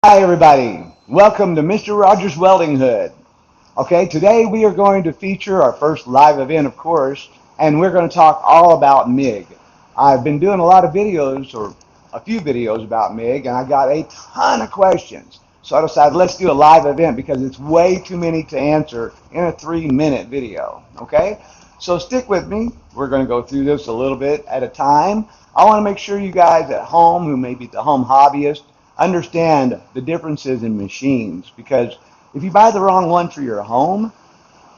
Hi everybody, welcome to Mr. Rogers Welding Hood. Okay, today we are going to feature our first live event, of course, and we're going to talk all about MIG. I've been doing a lot of videos, or a few videos about MIG, and I got a ton of questions. So I decided let's do a live event because it's way too many to answer in a 3-minute video. Okay, so stick with me. We're going to go through this a little bit at a time. I want to make sure you guys at home, who may be the home hobbyist, understand the differences in machines, because if you buy the wrong one for your home,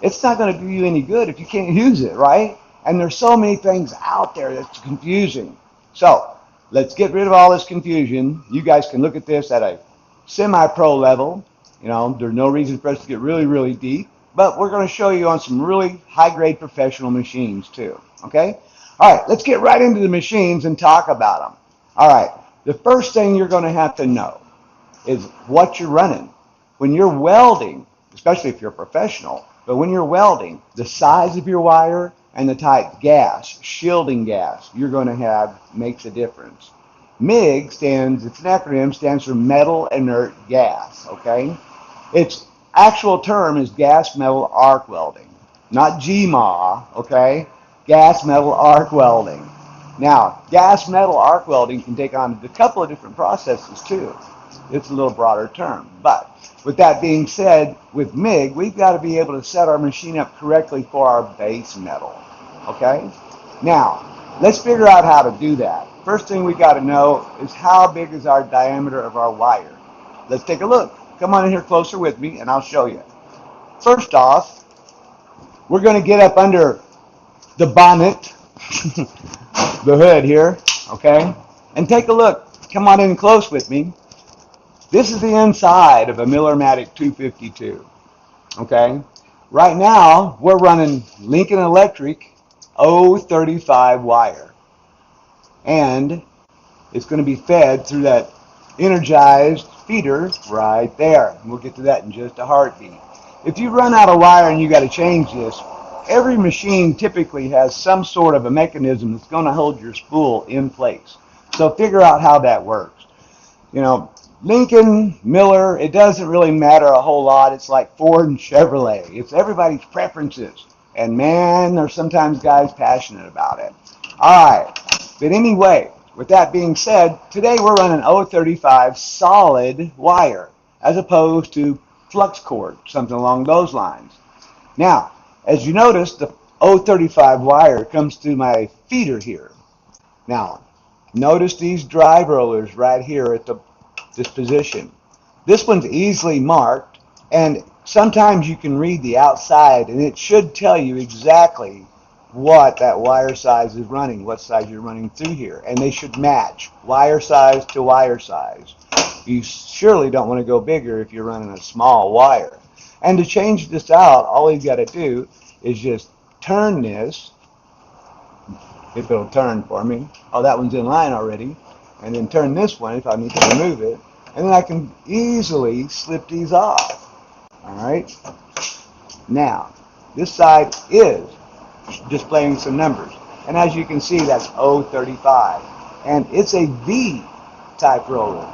it's not going to do you any good if you can't use it, right? And there's so many things out there that's confusing. So let's get rid of all this confusion. You guys can look at this at a semi-pro level. There's no reason for us to get really, really deep, but we're going to show you on some really high-grade professional machines too, okay? All right, let's get right into the machines and talk about them. All right, the first thing you're going to have to know is what you're running. When you're welding, especially if you're a professional, but when you're welding, the size of your wire and the type gas, shielding gas, you're going to have makes a difference. MIG it's an acronym, stands for metal inert gas, okay? Its actual term is gas metal arc welding, not GMA, okay? Gas metal arc welding. Now, gas metal arc welding can take on a couple of different processes too. It's a little broader term. But with that being said, with MIG, we've got to be able to set our machine up correctly for our base metal. Okay? Now, let's figure out how to do that. First thing we got to know is how big is our diameter of our wire. Let's take a look. Come on in here closer with me and I'll show you. First off, we're going to get up under the bonnet, the hood here, okay? And take a look. Come on in close with me. This is the inside of a Miller-Matic 252, okay? Right now, we're running Lincoln Electric 035 wire. And it's going to be fed through that energized feeder right there. We'll get to that in just a heartbeat. If you run out of wire and you got to change this, every machine typically has some sort of a mechanism that's going to hold your spool in place. So figure out how that works. Lincoln, Miller, it doesn't really matter a whole lot. It's like Ford and Chevrolet. It's everybody's preferences. And man, there's sometimes guys passionate about it. All right. But anyway, with that being said, today we're running 035 solid wire as opposed to flux cord, something along those lines. Now, as you notice, the 035 wire comes through my feeder here. Now, notice these drive rollers right here at this position. This one's easily marked, and sometimes you can read the outside, and it should tell you exactly what that wire size is running, what size you're running through here, and they should match wire size to wire size. You surely don't want to go bigger if you're running a small wire. And to change this out, all you've got to do is just turn this, if it'll turn for me. Oh, that one's in line already. And then turn this one if I need to remove it. And then I can easily slip these off. All right. Now, this side is displaying some numbers. And as you can see, that's 035. And it's a V type roller.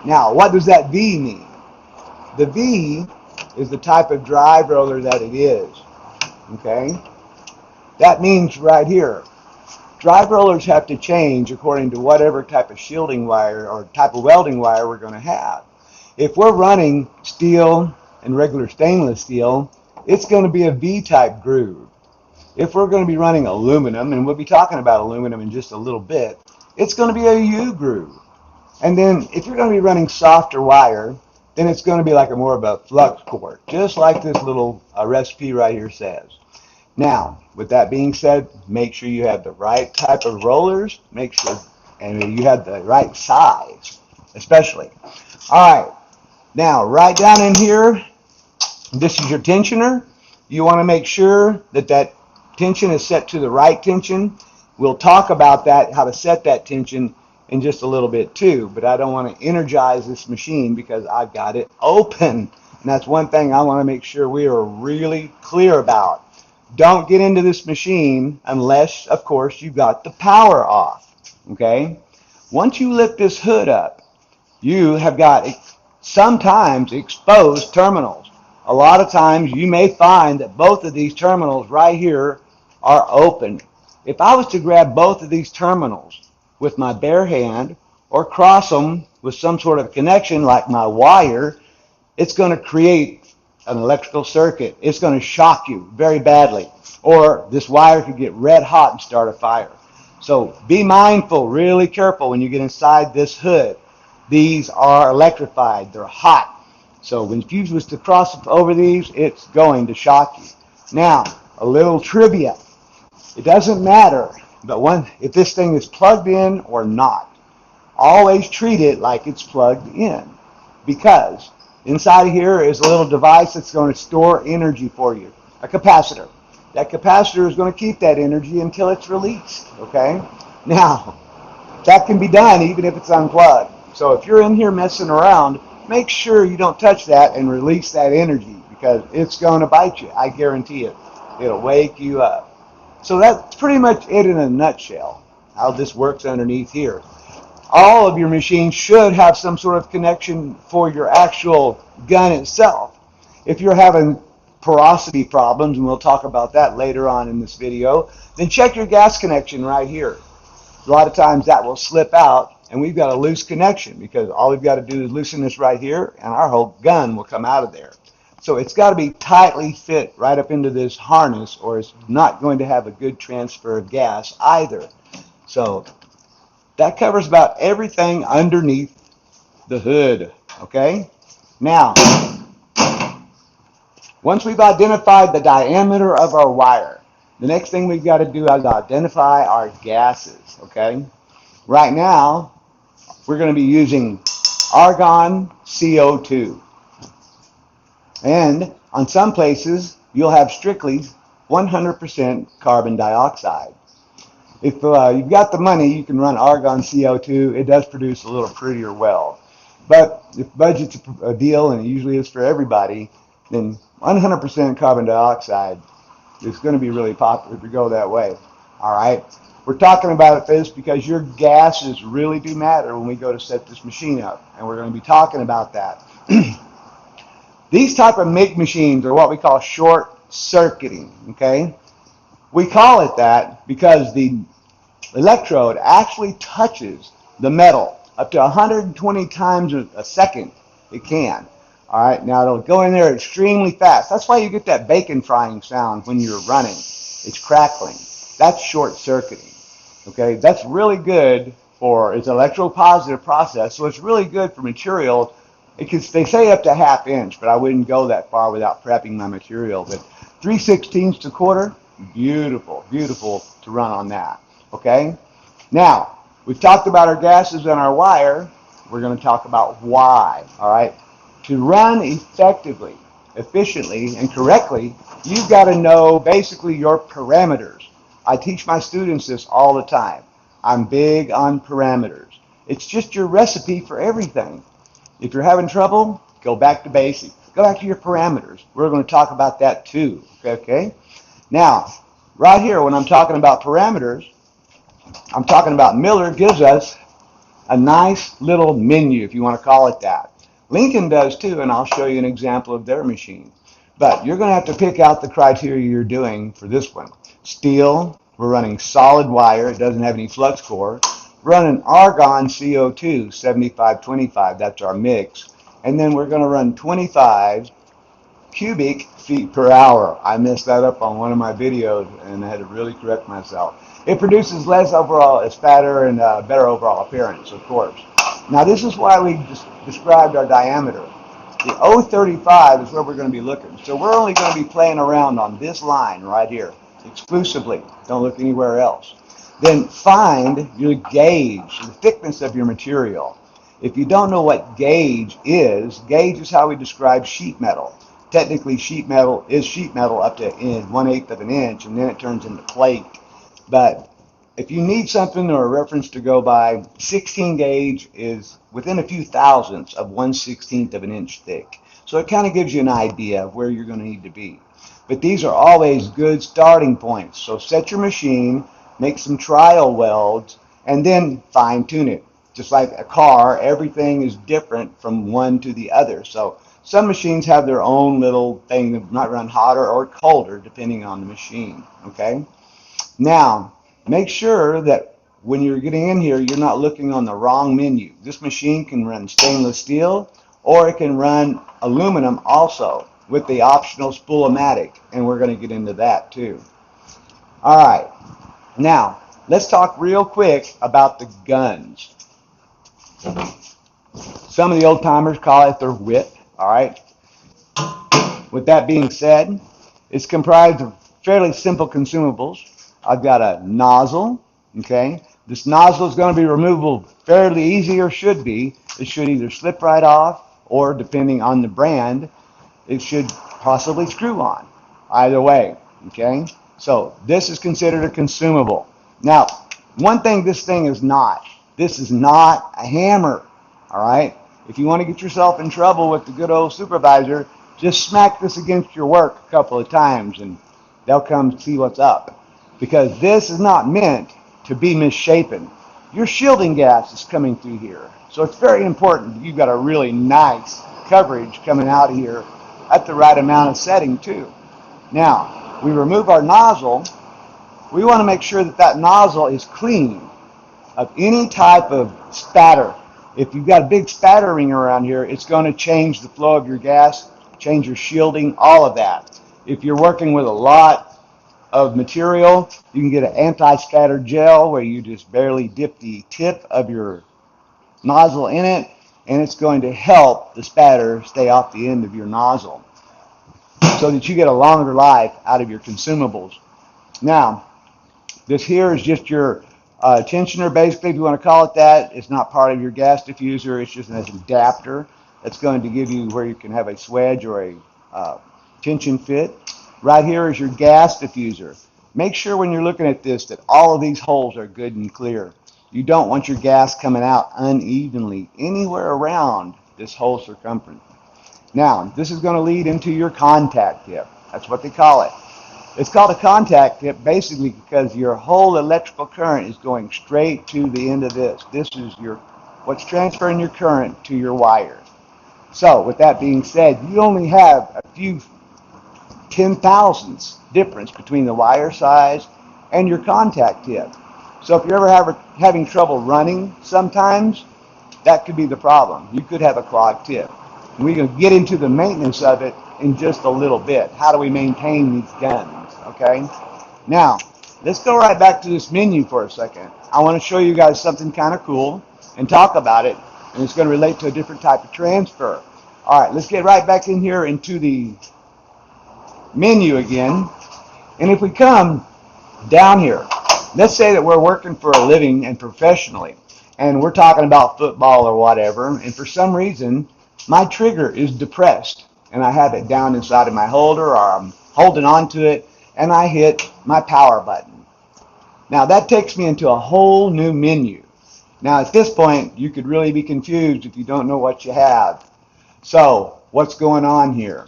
Now, what does that V mean? The V is the type of drive roller that it is. Okay? That means right here, drive rollers have to change according to whatever type of shielding wire or type of welding wire we're going to have. If we're running steel and regular stainless steel, it's going to be a V-type groove. If we're going to be running aluminum, and we'll be talking about aluminum in just a little bit, it's going to be a U groove. And then if you're going to be running softer wire, then it's going to be like more of a flux cord, just like this little recipe right here says. Now, with that being said, make sure you have the right type of rollers, and you have the right size, especially. All right, now right down in here, this is your tensioner. You want to make sure that that tension is set to the right tension. We'll talk about that, how to set that tension in just a little bit too, but I don't want to energize this machine because I've got it open. And that's one thing I want to make sure we are really clear about. Don't get into this machine unless, of course, you've got the power off, okay? Once you lift this hood up, you have got sometimes exposed terminals. A lot of times you may find that both of these terminals right here are open. If I was to grab both of these terminals with my bare hand or cross them with some sort of connection like my wire, it's going to create an electrical circuit. It's going to shock you very badly. Or this wire could get red hot and start a fire. So be mindful, really careful when you get inside this hood. These are electrified. They're hot. So when fuse was to cross over these, it's going to shock you. Now, a little trivia. It doesn't matter if this thing is plugged in or not. Always treat it like it's plugged in, because inside of here is a little device that's going to store energy for you, a capacitor. That capacitor is going to keep that energy until it's released, okay? Now, that can be done even if it's unplugged. So if you're in here messing around, make sure you don't touch that and release that energy, because it's going to bite you. I guarantee it. It'll wake you up. So that's pretty much it in a nutshell, how this works underneath here. All of your machines should have some sort of connection for your actual gun itself. If you're having porosity problems, and we'll talk about that later on in this video, then check your gas connection right here. A lot of times that will slip out, and we've got a loose connection, because all we've got to do is loosen this right here, and our whole gun will come out of there. So it's got to be tightly fit right up into this harness, or it's not going to have a good transfer of gas either. So that covers about everything underneath the hood, okay? Now, once we've identified the diameter of our wire, the next thing we've got to do is identify our gases, okay? Right now, we're going to be using argon CO2. And on some places, you'll have strictly 100% carbon dioxide. If you've got the money, you can run argon CO2. It does produce a little prettier weld. But if budget's a deal, and it usually is for everybody, then 100% carbon dioxide is going to be really popular if you go that way. All right? We're talking about this because your gases really do matter when we go to set this machine up, and we're going to be talking about that. These type of MIG machines are what we call short-circuiting, okay? We call it that because the electrode actually touches the metal up to 120 times a second. It can. All right, now it'll go in there extremely fast. That's why you get that bacon frying sound when you're running. It's crackling. That's short-circuiting, okay? That's really good for, it's an electropositive process, so it's really good for material. They say up to ½ inch, but I wouldn't go that far without prepping my material. But 3/16 to quarter, beautiful, beautiful to run on that, okay? Now, we've talked about our gases and our wire. We're going to talk about why, all right? To run effectively, efficiently, and correctly, you've got to know basically your parameters. I teach my students this all the time. I'm big on parameters. It's just your recipe for everything. If you're having trouble, go back to basics. Go back to your parameters. We're going to talk about that too, okay? Now, right here, when I'm talking about parameters, I'm talking about Miller gives us a nice little menu, if you want to call it that. Lincoln does too, and I'll show you an example of their machine. But you're going to have to pick out the criteria you're doing for this one. Steel, we're running solid wire. It doesn't have any flux core. Running argon CO2 7525, that's our mix, and then we're going to run 25 cubic feet per hour. I messed that up on one of my videos, and I had to really correct myself. It produces less overall, it's fatter, and better overall appearance, of course. Now this is why we described our diameter. The 035 is where we're going to be looking, so we're only going to be playing around on this line right here exclusively. Don't look anywhere else. Then find your gauge, the thickness of your material. If you don't know what gauge is how we describe sheet metal. Technically, sheet metal is sheet metal up to 1/8 of an inch, and then it turns into plate. But if you need something or a reference to go by, 16 gauge is within a few thousandths of 1/16 of an inch thick. So it kind of gives you an idea of where you're going to need to be. But these are always good starting points. So set your machine, make some trial welds, and then fine tune it. Just like a car, everything is different from one to the other. So some machines have their own little thing that might run hotter or colder depending on the machine. Okay. Now, make sure that when you're getting in here, you're not looking on the wrong menu. This machine can run stainless steel or it can run aluminum also with the optional spool-o-matic, and we're going to get into that too. All right. Now, let's talk real quick about the guns. Some of the old timers call it their whip. All right. With that being said, it's comprised of fairly simple consumables. I've got a nozzle. Okay. This nozzle is going to be removable fairly easy, or should be. It should either slip right off or, depending on the brand, it should possibly screw on. Either way. Okay. So this is considered a consumable. Now, one thing this thing is not. This is not a hammer. All right. If you want to get yourself in trouble with the good old supervisor, just smack this against your work a couple of times and they'll come see what's up. Because this is not meant to be misshapen. Your shielding gas is coming through here. So it's very important that you've got a really nice coverage coming out of here at the right amount of setting too. Now, we remove our nozzle. We want to make sure that that nozzle is clean of any type of spatter. If you've got a big spatter ring around here, it's going to change the flow of your gas, change your shielding, all of that. If you're working with a lot of material, you can get an anti-spatter gel where you just barely dip the tip of your nozzle in it, and it's going to help the spatter stay off the end of your nozzle so that you get a longer life out of your consumables. Now, this here is just your tensioner, basically, if you want to call it that. It's not part of your gas diffuser. It's just an adapter that's going to give you where you can have a swedge or a tension fit. Right here is your gas diffuser. Make sure when you're looking at this that all of these holes are good and clear. You don't want your gas coming out unevenly anywhere around this whole circumference. Now, this is going to lead into your contact tip. That's what they call it. It's called a contact tip basically because your whole electrical current is going straight to the end of this. This is what's transferring your current to your wire. So, with that being said, you only have a few 10,000ths difference between the wire size and your contact tip. So if you're ever having trouble running sometimes, that could be the problem. You could have a clogged tip. And we can get into the maintenance of it in just a little bit. How do we maintain these guns? Okay. Now, let's go right back to this menu for a second. I want to show you guys something kind of cool and talk about it. And it's going to relate to a different type of transfer. All right, let's get right back in here into the menu again. And if we come down here, let's say that we're working for a living and professionally, and we're talking about football or whatever, and for some reason, my trigger is depressed, and I have it down inside of my holder, or I'm holding on to it, and I hit my power button. Now, that takes me into a whole new menu. Now, at this point, you could really be confused if you don't know what you have. So, what's going on here?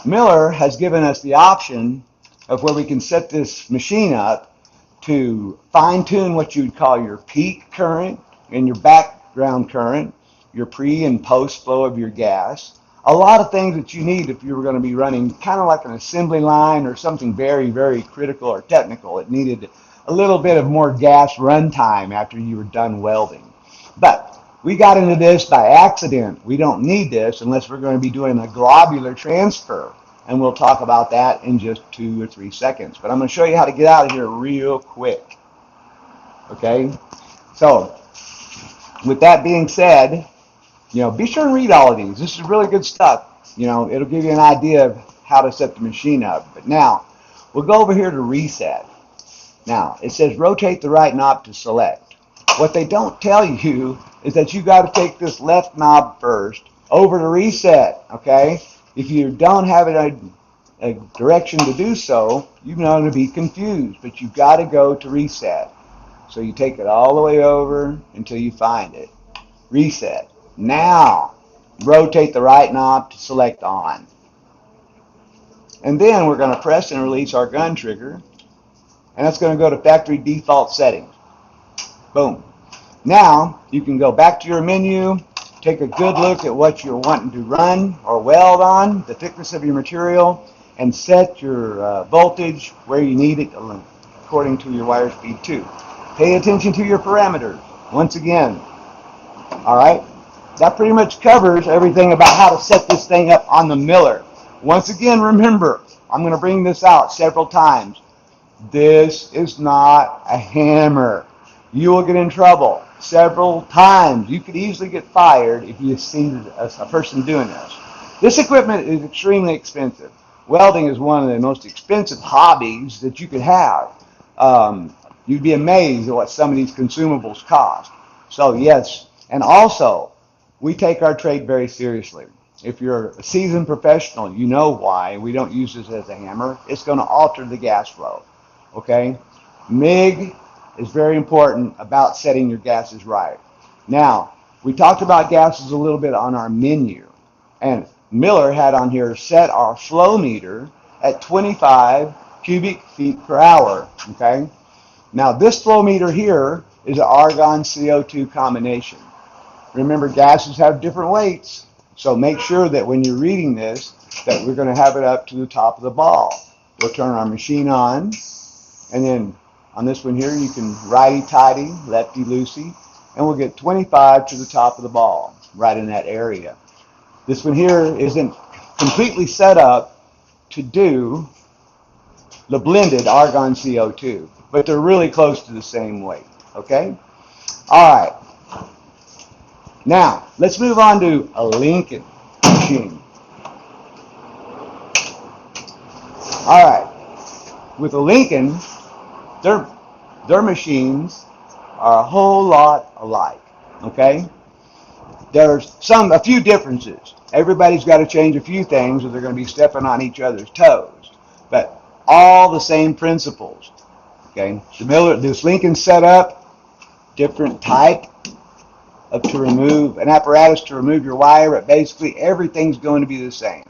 Miller has given us the option of where we can set this machine up to fine-tune what you'd call your peak current and your background current, your pre and post flow of your gas. A lot of things that you need if you were going to be running kind of like an assembly line or something very, very critical or technical. It needed a little bit of more gas run time after you were done welding. But we got into this by accident. We don't need this unless we're going to be doing a globular transfer. And we'll talk about that in just 2 or 3 seconds. But I'm going to show you how to get out of here real quick. Okay? So, with that being said, be sure and read all of these. This is really good stuff. It'll give you an idea of how to set the machine up. But now, we'll go over here to reset. Now, it says rotate the right knob to select. What they don't tell you is that you got to take this left knob first over to reset, okay? If you don't have a direction to do so, you're going to be confused, but you've got to go to reset. So you take it all the way over until you find it. Reset. Now, rotate the right knob to select on. And then we're going to press and release our gun trigger, and that's going to go to factory default settings. Boom. Now, you can go back to your menu, take a good look at what you're wanting to run or weld on, the thickness of your material, and set your voltage where you need it according to your wire speed too. Pay attention to your parameters. Once again, all right? That pretty much covers everything about how to set this thing up on the miller. Once again, remember, I'm going to bring this out several times. This is not a hammer. You will get in trouble several times. You could easily get fired if you see a person doing this. This equipment is extremely expensive. Welding is one of the most expensive hobbies that you could have. You'd be amazed at what some of these consumables cost. So yes, and also, we take our trade very seriously. If you're a seasoned professional, you know why we don't use this as a hammer. It's going to alter the gas flow. Okay? MIG is very important about setting your gases right. Now, we talked about gases a little bit on our menu. And Miller had on here set our flow meter at 25 cubic feet per hour. Okay? Now, this flow meter here is an argon CO2 combination. Remember, gases have different weights, so make sure that when you're reading this, that we're going to have it up to the top of the ball. We'll turn our machine on, and then on this one here, you can righty-tighty, lefty-loosey, and we'll get 25 to the top of the ball, right in that area. This one here isn't completely set up to do the blended argon CO2, but they're really close to the same weight, okay? All right. Now, let's move on to a Lincoln machine. All right. With a Lincoln, their machines are a whole lot alike, okay? There's a few differences. Everybody's got to change a few things or they're going to be stepping on each other's toes. But all the same principles, okay? This Lincoln set up, different type, to remove an apparatus to remove your wire, but basically everything's going to be the same.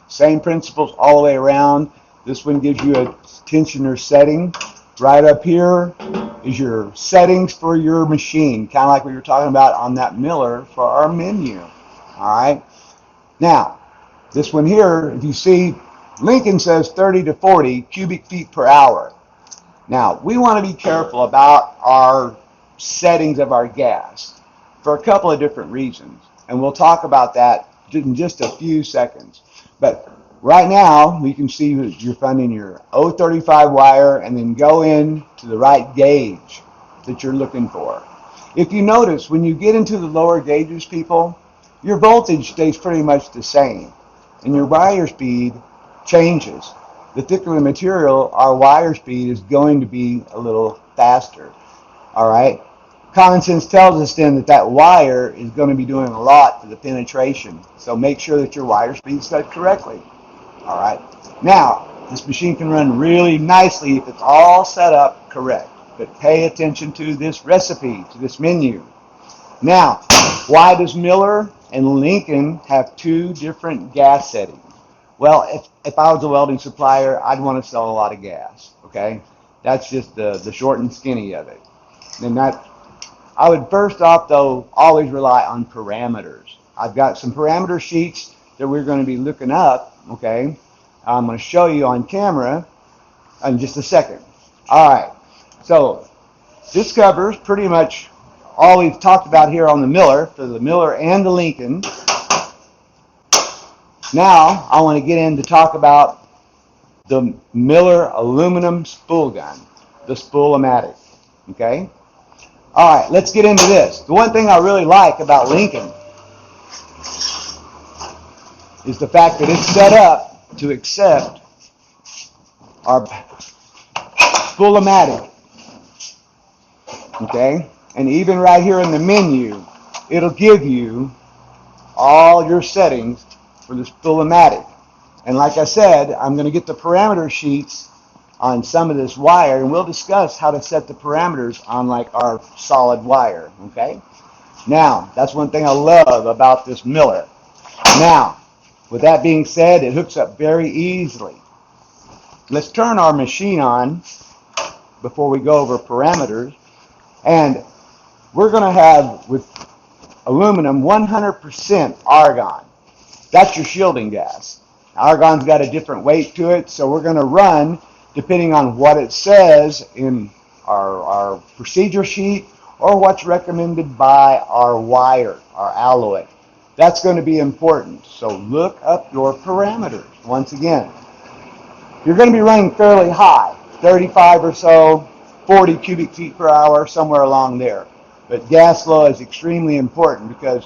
Same principles all the way around. This one gives you a tensioner setting. Right up here is your settings for your machine, kind of like we were talking about on that Miller for our menu. All right. Now, this one here, if you see, Lincoln says 30 to 40 cubic feet per hour. Now, we want to be careful about our settings of our gas for a couple of different reasons, and we'll talk about that in just a few seconds. But right now, we can see that you're finding your 035 wire and then go in to the right gauge that you're looking for. If you notice, when you get into the lower gauges, people, your voltage stays pretty much the same, and your wire speed changes. The thicker the material, our wire speed is going to be a little faster. All right? Common sense tells us then that wire is going to be doing a lot for the penetration. So make sure that your wire speed is set correctly. All right. Now, this machine can run really nicely if it's all set up correct. But pay attention to this recipe, to this menu. Now, why does Miller and Lincoln have two different gas settings? Well, if I was a welding supplier, I'd want to sell a lot of gas. Okay? That's just the short and skinny of it. And I would first off, though, always rely on parameters. I've got some parameter sheets that we're going to be looking up, okay? I'm going to show you on camera in just a second. All right, so this covers pretty much all we've talked about here on the Miller, for the Miller and the Lincoln. Now, I want to get in to talk about the Miller aluminum spool gun, the Spool-O-Matic, okay? All right, let's get into this. The one thing I really like about Lincoln is the fact that it's set up to accept our Spool-O-Matic. Okay? And even right here in the menu, it'll give you all your settings for the Spool-O-Matic. And like I said, I'm going to get the parameter sheets on some of this wire, and we'll discuss how to set the parameters on like our solid wire, okay? Now, that's one thing I love about this Miller. Now, with that being said, it hooks up very easily. Let's turn our machine on before we go over parameters. And we're going to have with aluminum 100% argon. That's your shielding gas. Argon's got a different weight to it, so we're going to run, depending on what it says in our procedure sheet or what's recommended by our wire, our alloy. That's going to be important. So look up your parameters. Once again, you're going to be running fairly high, 35 or so, 40 cubic feet per hour, somewhere along there. But gas flow is extremely important because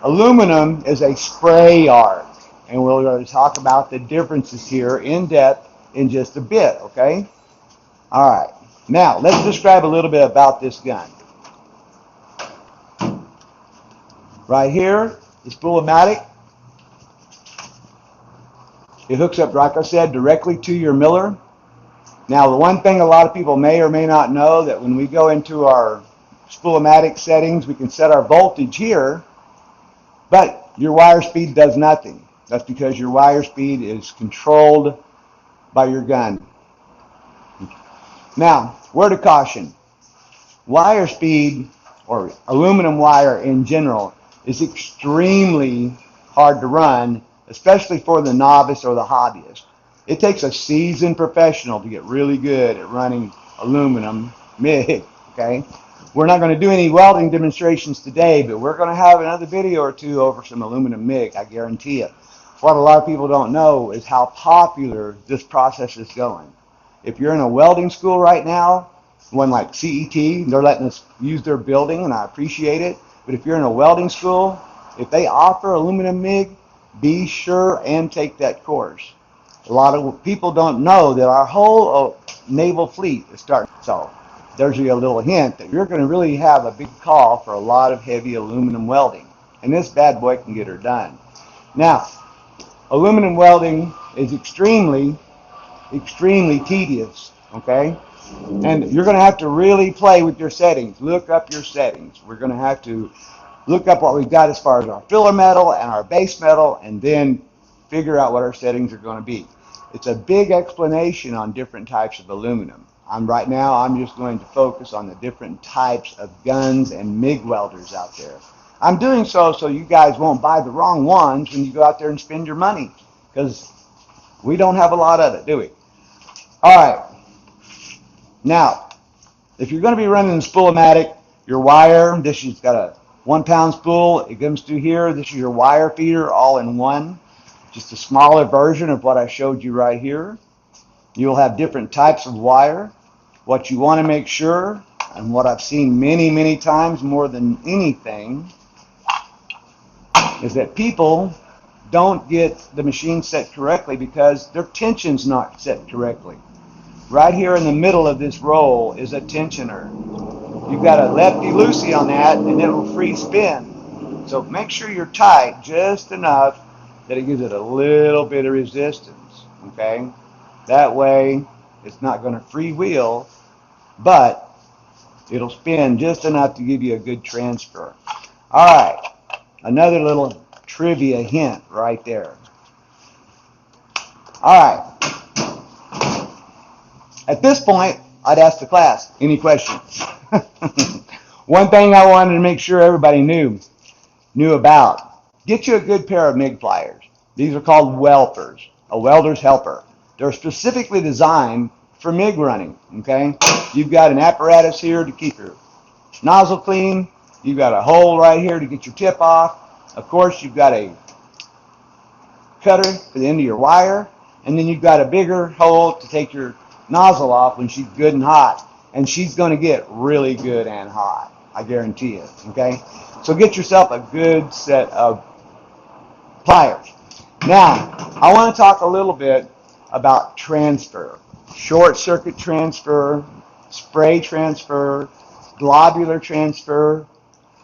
aluminum is a spray arc, and we're going to talk about the differences here in depth in just a bit, okay? All right. Now, let's describe a little bit about this gun. Right here, the spool-o-matic. It hooks up, like I said, directly to your miller. Now, the one thing a lot of people may or may not know, that when we go into our spool-o-matic settings, we can set our voltage here, but your wire speed does nothing. That's because your wire speed is controlled by your gun. Now, word of caution. Wire speed, or aluminum wire in general, is extremely hard to run, especially for the novice or the hobbyist. It takes a seasoned professional to get really good at running aluminum MIG, okay? We're not going to do any welding demonstrations today, but we're going to have another video or two over some aluminum MIG, I guarantee you. What a lot of people don't know is how popular this process is going. If you're in a welding school right now, one like CET, they're letting us use their building, and I appreciate it. But if you're in a welding school, if they offer aluminum MIG, be sure and take that course. A lot of people don't know that our whole naval fleet is starting. So there's a little hint that you're going to really have a big call for a lot of heavy aluminum welding. And this bad boy can get her done. Now, aluminum welding is extremely tedious, okay? And you're going to have to really play with your settings. Look up your settings. We're going to have to look up what we've got as far as our filler metal and our base metal, and then figure out what our settings are going to be. It's a big explanation on different types of aluminum. Right now, I'm just going to focus on the different types of guns and MIG welders out there. I'm doing so you guys won't buy the wrong ones when you go out there and spend your money, because we don't have a lot of it, do we? All right. Now, if you're going to be running the spool-o-matic, your wire, this has got a 1-pound spool. It comes through here. This is your wire feeder all in one. Just a smaller version of what I showed you right here. You'll have different types of wire. What you want to make sure, and what I've seen many, many times more than anything, is that people don't get the machine set correctly because their tension's not set correctly. Right here in the middle of this roll is a tensioner. You've got a lefty-loosey on that, and it will free spin. So make sure you're tight just enough that it gives it a little bit of resistance, okay? That way, it's not going to freewheel, but it'll spin just enough to give you a good transfer. All right, another little trivia hint right there. All right. At this point, I'd ask the class, any questions? One thing I wanted to make sure everybody knew about. Get you a good pair of MIG pliers. These are called welpers, a welder's helper. They're specifically designed for MIG running, okay? You've got an apparatus here to keep your nozzle clean. You've got a hole right here to get your tip off. Of course, you've got a cutter for the end of your wire. And then you've got a bigger hole to take your nozzle off when she's good and hot. And she's going to get really good and hot, I guarantee it, okay? So get yourself a good set of pliers. Now, I want to talk a little bit about transfer. Short circuit transfer, spray transfer, globular transfer,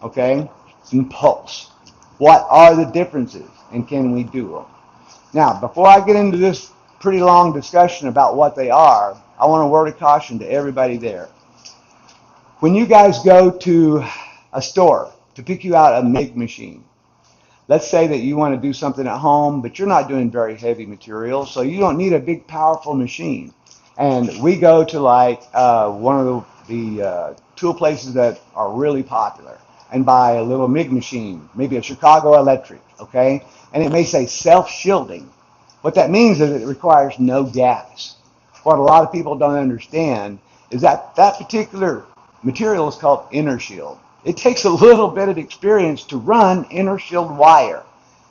okay, and pulse. What are the differences, and can we do them? Now, before I get into this pretty long discussion about what they are, I want a word of caution to everybody there. When you guys go to a store to pick you out a MIG machine, let's say that you want to do something at home, but you're not doing very heavy material, so you don't need a big, powerful machine. And we go to like one of the tool places that are really popular and buy a little MIG machine, maybe a Chicago Electric, okay? And it may say self-shielding. What that means is it requires no gas. What a lot of people don't understand is that that particular material is called inner shield. It takes a little bit of experience to run inner shield wire.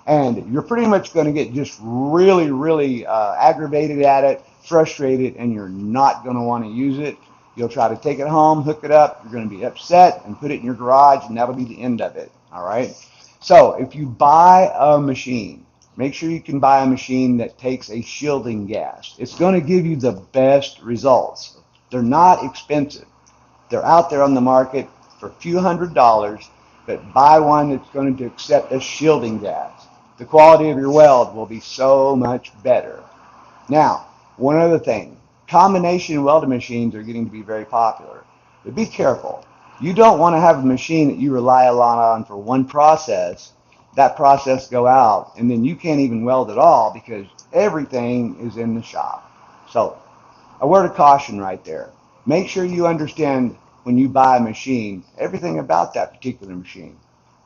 And you're pretty much going to get just really, really aggravated at it, frustrated, and you're not going to want to use it. You'll try to take it home, hook it up. You're going to be upset and put it in your garage, and that'll be the end of it. All right? So if you buy a machine, make sure you can buy a machine that takes a shielding gas. It's going to give you the best results. They're not expensive. They're out there on the market for a few $100s, but buy one that's going to accept a shielding gas. The quality of your weld will be so much better. Now, one other thing. Combination welding machines are getting to be very popular. But be careful. You don't want to have a machine that you rely a lot on for one process, that process go out, and then you can't even weld at all because everything is in the shop. So, a word of caution right there. Make sure you understand when you buy a machine, everything about that particular machine.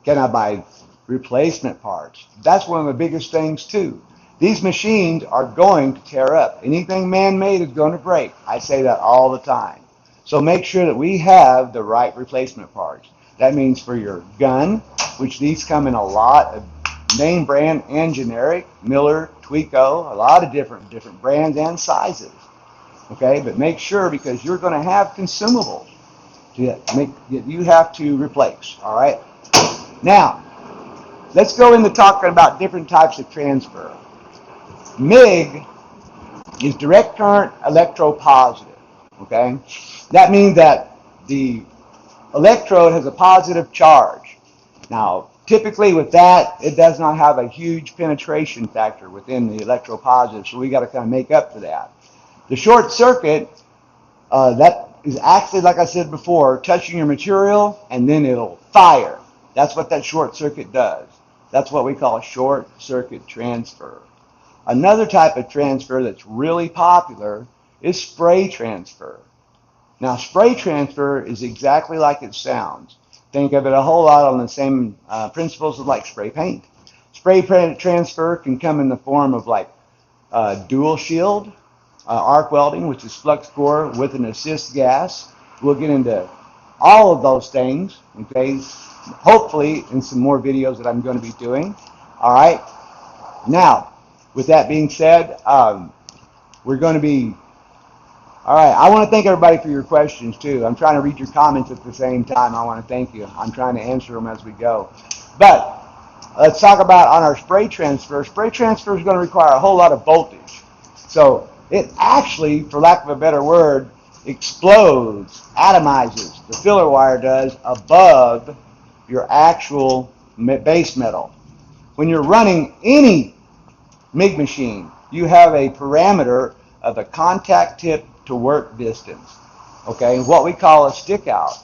Can I buy replacement parts? That's one of the biggest things too. These machines are going to tear up. Anything man-made is going to break. I say that all the time. So make sure that we have the right replacement parts. That means for your gun, which these come in a lot of name brand and generic, Miller, Tweco, a lot of different brands and sizes. Okay, but make sure because you're going to have consumables that you have to replace. All right. Now, let's go into talking about different types of transfer. MIG is direct current electropositive. Okay, that means that the electrode has a positive charge. Now, typically with that, it does not have a huge penetration factor within the electropositive, so we got to kind of make up for that. The short circuit, that is actually, like I said before, touching your material and then it'll fire. That's what that short circuit does. That's what we call a short circuit transfer. Another type of transfer that's really popular is spray transfer. Now, spray transfer is exactly like it sounds. Think of it a whole lot on the same principles as like spray paint. Spray transfer can come in the form of like dual shield, arc welding, which is flux core with an assist gas. We'll get into all of those things, okay, hopefully in some more videos that I'm going to be doing. All right. Now, with that being said, we're going to be, all right, I want to thank everybody for your questions too. I'm trying to read your comments at the same time. I want to thank you. I'm trying to answer them as we go. But let's talk about on our spray transfer. Spray transfer is going to require a whole lot of voltage. So it actually, for lack of a better word, explodes, atomizes, the filler wire does, above your actual base metal. When you're running any MIG machine, you have a parameter of a contact tip to work distance, okay, what we call a stick out.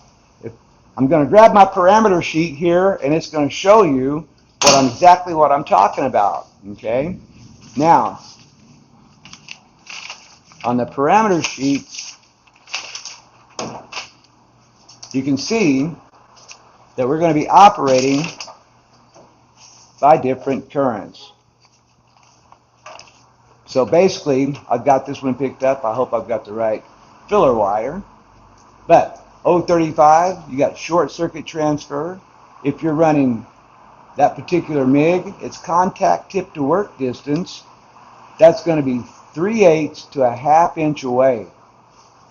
If I'm going to grab my parameter sheet here, and it's going to show you exactly what I'm talking about, okay. Now, on the parameter sheet, you can see that we're going to be operating by different currents. So basically, I've got this one picked up. I hope I've got the right filler wire. But 035, you got short circuit transfer. If you're running that particular MIG, it's contact tip to work distance. That's going to be 3/8 to a ½ inch away.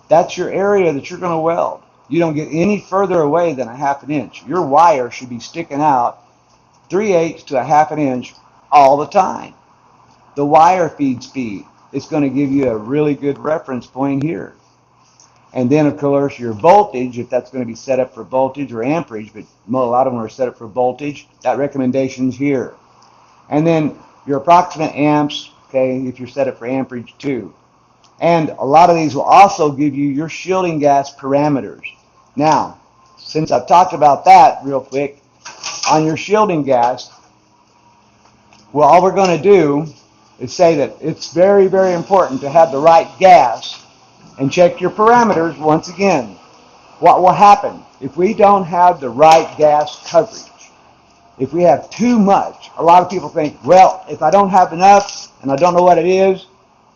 That's your area that you're going to weld. You don't get any further away than a ½ inch. Your wire should be sticking out 3/8 to a ½ inch all the time. The wire feed speed is going to give you a really good reference point here. And then, of course, your voltage, if that's going to be set up for voltage or amperage, but a lot of them are set up for voltage, that recommendation's here. And then your approximate amps, okay, if you're set up for amperage too. And a lot of these will also give you your shielding gas parameters. Now, since I've talked about that real quick, on your shielding gas, well, all we're going to do is say that it's very, very important to have the right gas and check your parameters once again. What will happen if we don't have the right gas coverage? If we have too much, a lot of people think, well, if I don't have enough and I don't know what it is,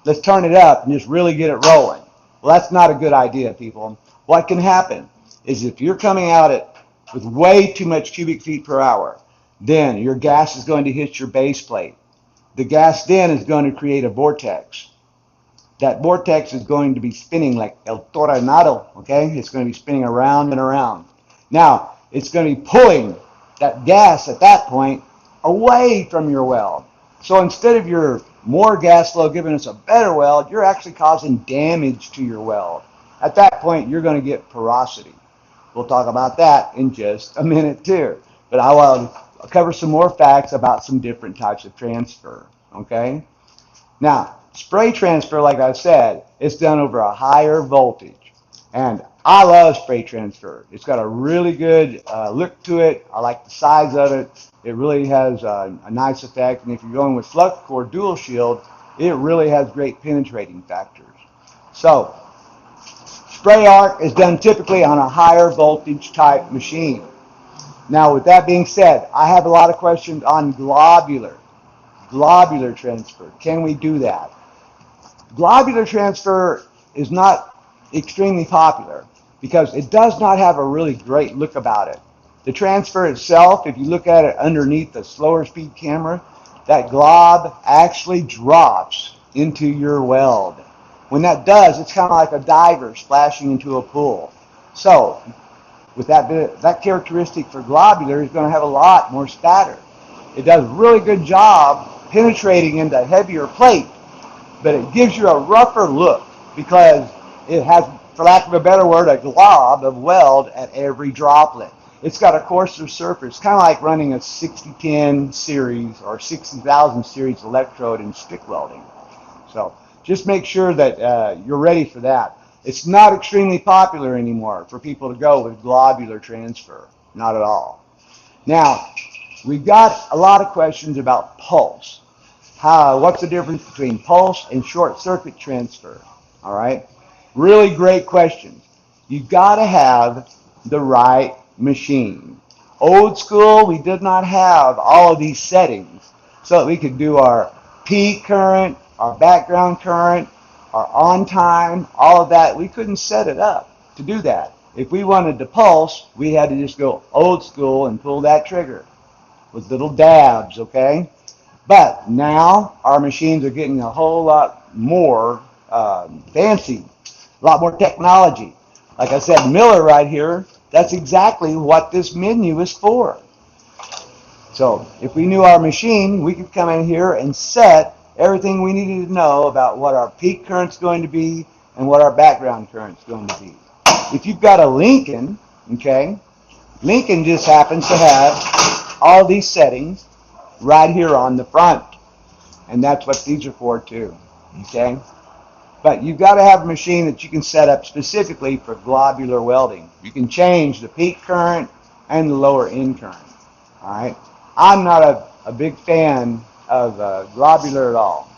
let's turn it up and just really get it rolling. Well, that's not a good idea, people. What can happen is if you're coming out at with way too much cubic feet per hour, then your gas is going to hit your base plate. The gas then is going to create a vortex. That vortex is going to be spinning like El Tornado, okay? It's going to be spinning around and around. Now, it's going to be pulling that gas at that point away from your weld. So instead of your more gas flow giving us a better weld, you're actually causing damage to your weld. At that point, you're going to get porosity. We'll talk about that in just a minute too. But I'll cover some more facts about some different types of transfer, okay? Now, spray transfer, like I said, is done over a higher voltage. And I love spray transfer. It's got a really good look to it. I like the size of it. It really has a nice effect. And if you're going with flux core dual shield, it really has great penetrating factors. So, spray arc is done typically on a higher voltage type machine. Now, with that being said, I have a lot of questions on globular transfer. Can we do that? Globular transfer is not extremely popular because it does not have a really great look about it. The transfer itself, if you look at it underneath the slower speed camera, that glob actually drops into your weld. When that does, it's kind of like a diver splashing into a pool. So, with that characteristic for globular is going to have a lot more spatter. It does a really good job penetrating into heavier plate, but it gives you a rougher look because it has, for lack of a better word, a glob of weld at every droplet. It's got a coarser surface, kind of like running a 6010 series or 60,000 series electrode in stick welding. So just make sure that you're ready for that. It's not extremely popular anymore for people to go with globular transfer, not at all. Now, we've got a lot of questions about pulse. What's the difference between pulse and short circuit transfer? All right, really great questions. You've got to have the right machine. Old school, we did not have all of these settings so that we could do our peak current, our background current, our on time, all of that. We couldn't set it up to do that. If we wanted to pulse, we had to just go old school and pull that trigger with little dabs, okay? But now our machines are getting a whole lot more fancy, a lot more technology. Like I said, Miller right here, that's exactly what this menu is for. So if we knew our machine, we could come in here and set everything we needed to know about what our peak current's going to be and what our background current's going to be. If you've got a Lincoln, okay, Lincoln just happens to have all these settings right here on the front. And that's what these are for too, okay? But you've got to have a machine that you can set up specifically for globular welding. You can change the peak current and the lower end current, all right? I'm not a big fan of globular at all.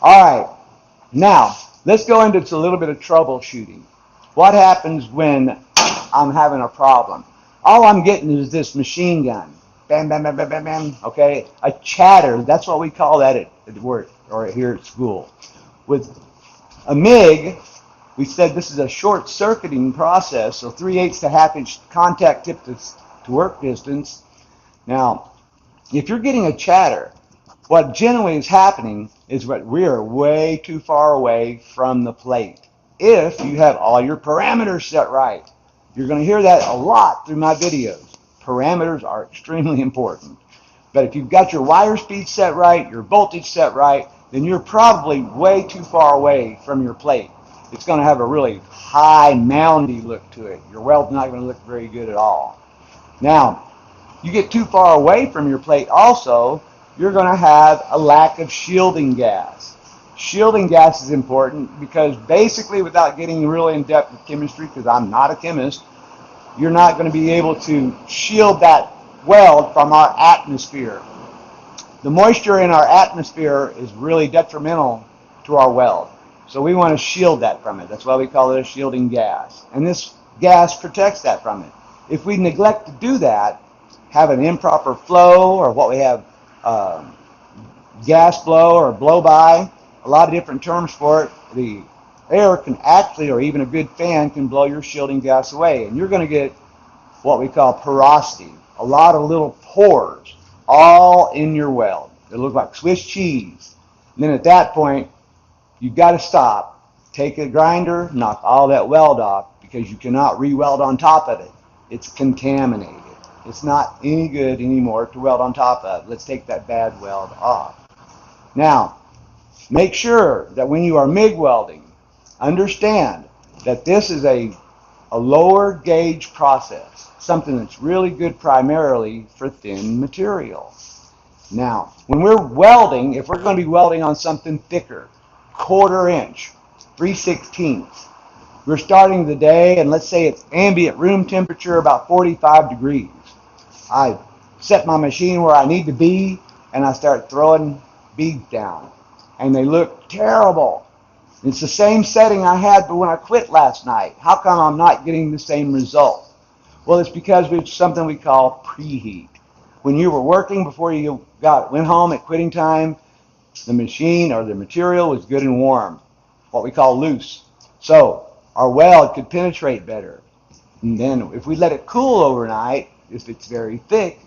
All right, now let's go into a little bit of troubleshooting. What happens when I'm having a problem? All I'm getting is this machine gun. Bam, bam, bam, bam, bam, bam. Okay, a chatter. That's what we call that at work or here at school. With a MIG, we said this is a short-circuiting process, so 3/8 to half-inch contact tip to work distance. Now, if you're getting a chatter, what generally is happening is that we are way too far away from the plate. If you have all your parameters set right, you're going to hear that a lot through my videos. Parameters are extremely important. But if you've got your wire speed set right, your voltage set right, then you're probably way too far away from your plate. It's going to have a really high, moundy look to it. Your weld's not going to look very good at all. Now, you get too far away from your plate also, you're going to have a lack of shielding gas. Shielding gas is important because basically, without getting really in depth with chemistry, because I'm not a chemist, you're not going to be able to shield that weld from our atmosphere. The moisture in our atmosphere is really detrimental to our weld. So we want to shield that from it. That's why we call it a shielding gas. And this gas protects that from it. If we neglect to do that, have an improper flow, or what we have, gas blow or blow by, a lot of different terms for it, the air can actually, or even a good fan can blow your shielding gas away, and you're going to get what we call porosity, a lot of little pores all in your weld. It looks like Swiss cheese. And then at that point, you've got to stop, take a grinder, knock all that weld off, because you cannot re-weld on top of it. It's contaminated. It's not any good anymore to weld on top of. Let's take that bad weld off. Now, make sure that when you are MIG welding, understand that this is a lower gauge process, something that's really good primarily for thin material. Now, when we're welding, if we're going to be welding on something thicker, 1/4 inch, 3/16, we're starting the day, and let's say it's ambient room temperature, about 45 degrees. I set my machine where I need to be, and I start throwing beads down, and they look terrible. It's the same setting I had when I quit last night. How come I'm not getting the same result? Well, it's because it's something we call preheat. When you were working before you went home at quitting time, the machine or the material was good and warm, what we call loose. So our weld could penetrate better. And then if we let it cool overnight, if it's very thick,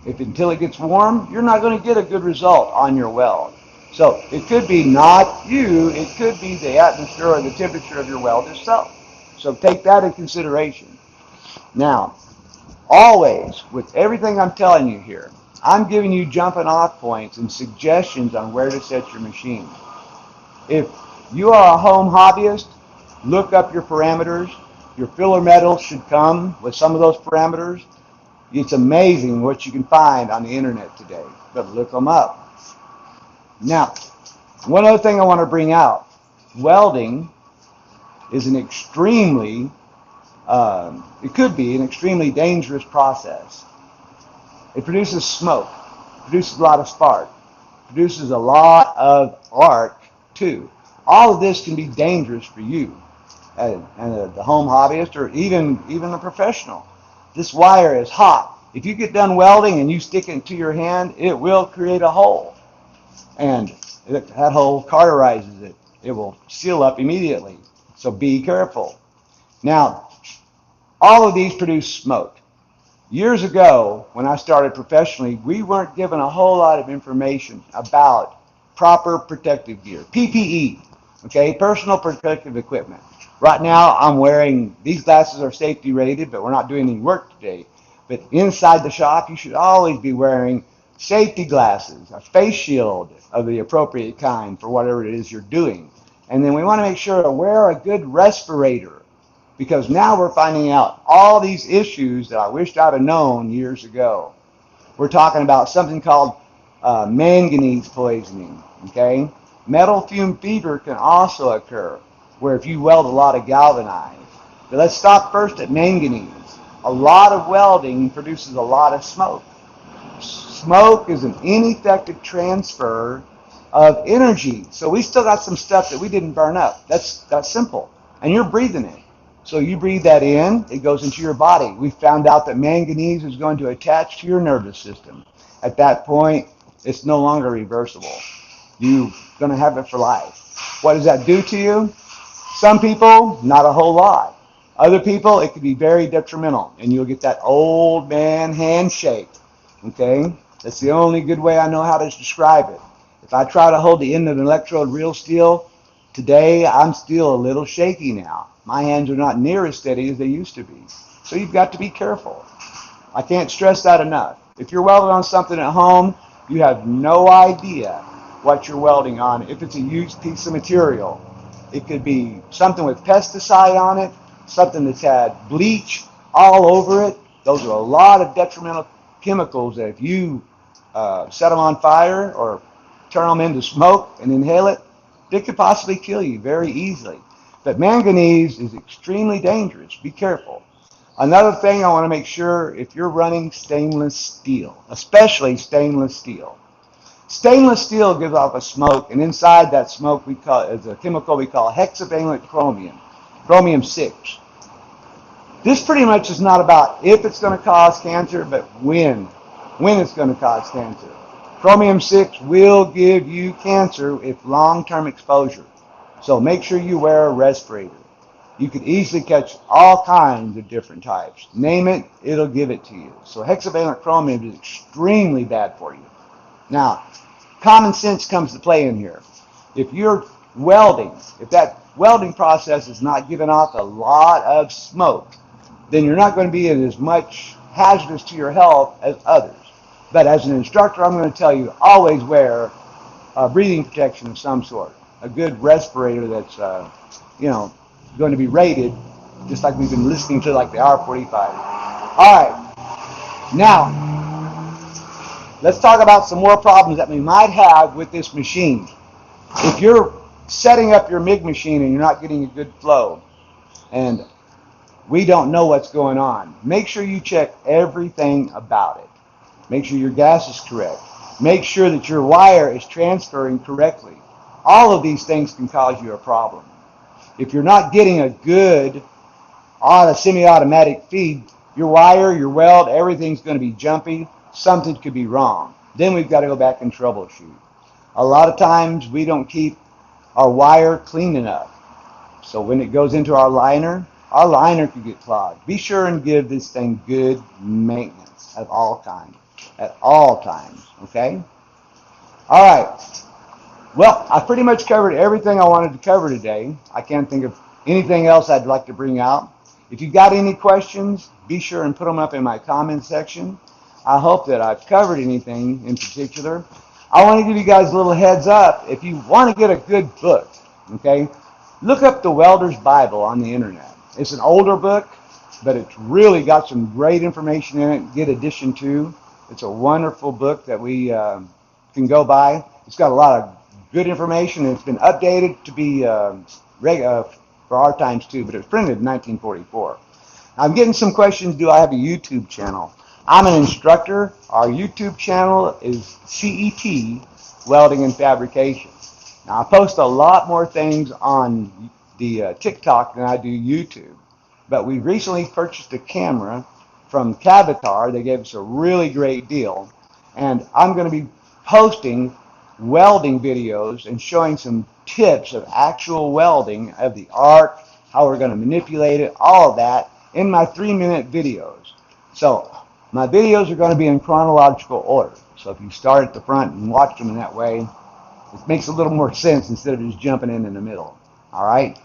until it gets warm, you're not going to get a good result on your weld. So it could be not you, it could be the atmosphere or the temperature of your weld itself. So take that in consideration. Now, always, with everything I'm telling you here, I'm giving you jumping off points and suggestions on where to set your machine. If you are a home hobbyist, look up your parameters. Your filler metal should come with some of those parameters. It's amazing what you can find on the internet today, but look them up. Now, one other thing I want to bring out, welding is an extremely, it could be an extremely dangerous process. It produces smoke, produces a lot of spark, produces a lot of arc too. All of this can be dangerous for you, and the home hobbyist, or even a professional. This wire is hot. If you get done welding and you stick it to your hand, it will create a hole. And that hole cauterizes it. It will seal up immediately. So be careful. Now, all of these produce smoke. Years ago, when I started professionally, we weren't given a whole lot of information about proper protective gear. PPE, okay, personal protective equipment. Right now, I'm wearing, these glasses are safety rated, but we're not doing any work today. But inside the shop, you should always be wearing safety glasses, a face shield of the appropriate kind for whatever it is you're doing. And then we want to make sure to wear a good respirator, because now we're finding out all these issues that I wished I'd have known years ago. We're talking about something called manganese poisoning, okay? Metal fume fever can also occur, where if you weld a lot of galvanized. But let's stop first at manganese. A lot of welding produces a lot of smoke. Smoke is an ineffective transfer of energy. So we still got some stuff that we didn't burn up. That's simple. And you're breathing it. So you breathe that in, it goes into your body. We found out that manganese is going to attach to your nervous system. At that point, it's no longer reversible. You're going to have it for life. What does that do to you? Some people, not a whole lot. Other people, it could be very detrimental, and you'll get that old man handshake. Okay? That's the only good way I know how to describe it. If I try to hold the end of an electrode real still, today I'm still a little shaky now. My hands are not near as steady as they used to be. So you've got to be careful. I can't stress that enough. If you're welding on something at home, you have no idea what you're welding on. If it's a used piece of material, it could be something with pesticide on it, something that's had bleach all over it. Those are a lot of detrimental chemicals that if you set them on fire or turn them into smoke and inhale it, it could possibly kill you very easily. But manganese is extremely dangerous. Be careful. Another thing I want to make sure, if you're running stainless steel, especially stainless steel. Stainless steel gives off a smoke, and inside that smoke is a chemical we call hexavalent chromium, chromium 6. This pretty much is not about if it's going to cause cancer, but when it's going to cause cancer. Chromium-6 will give you cancer if long-term exposure. So make sure you wear a respirator. You could easily catch all kinds of different types. Name it, it'll give it to you. So hexavalent chromium is extremely bad for you. Now, common sense comes to play in here. If you're welding, if that welding process is not giving off a lot of smoke, then you're not going to be in as much hazardous to your health as others. But as an instructor, I'm going to tell you always wear breathing protection of some sort, a good respirator that's going to be rated, just like we've been listening to, like the R45. All right, now let's talk about some more problems that we might have with this machine. If you're setting up your MIG machine and you're not getting a good flow, and we don't know what's going on, make sure you check everything about it. Make sure your gas is correct. Make sure that your wire is transferring correctly. All of these things can cause you a problem. If you're not getting a good semi-automatic feed, your wire, your weld, everything's going to be jumpy. Something could be wrong. Then we've got to go back and troubleshoot. A lot of times we don't keep our wire clean enough. So when it goes into our liner could get clogged. Be sure and give this thing good maintenance at all times. At all times, okay? All right. Well, I pretty much covered everything I wanted to cover today. I can't think of anything else I'd like to bring out. If you've got any questions, be sure and put them up in my comment section. I hope that I've covered anything in particular. I want to give you guys a little heads up. If you want to get a good book, okay, look up the Welder's Bible on the internet. It's an older book, but it's really got some great information in it. Get edition 2. It's a wonderful book that we can go by. It's got a lot of good information, and it's been updated to be for our times too, but it was printed in 1944. I'm getting some questions, do I have a YouTube channel? I'm an instructor. Our YouTube channel is CET, Welding and Fabrication. Now, I post a lot more things on the TikTok than I do YouTube, but we recently purchased a camera from Cavatar. They gave us a really great deal, and I'm going to be posting welding videos and showing some tips of actual welding of the arc, how we're going to manipulate it, all of that in my 3-minute videos. So my videos are going to be in chronological order. So if you start at the front and watch them in that way, it makes a little more sense instead of just jumping in the middle. All right?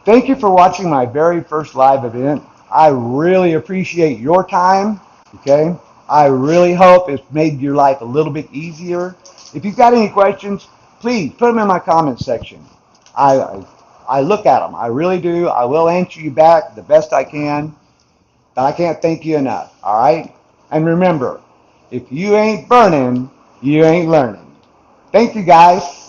Thank you for watching my very first live event. I really appreciate your time, okay? I really hope it's made your life a little bit easier. If you've got any questions, please put them in my comment section. I look at them. I really do. I will answer you back the best I can, but I can't thank you enough, all right? And remember, if you ain't burning, you ain't learning. Thank you, guys.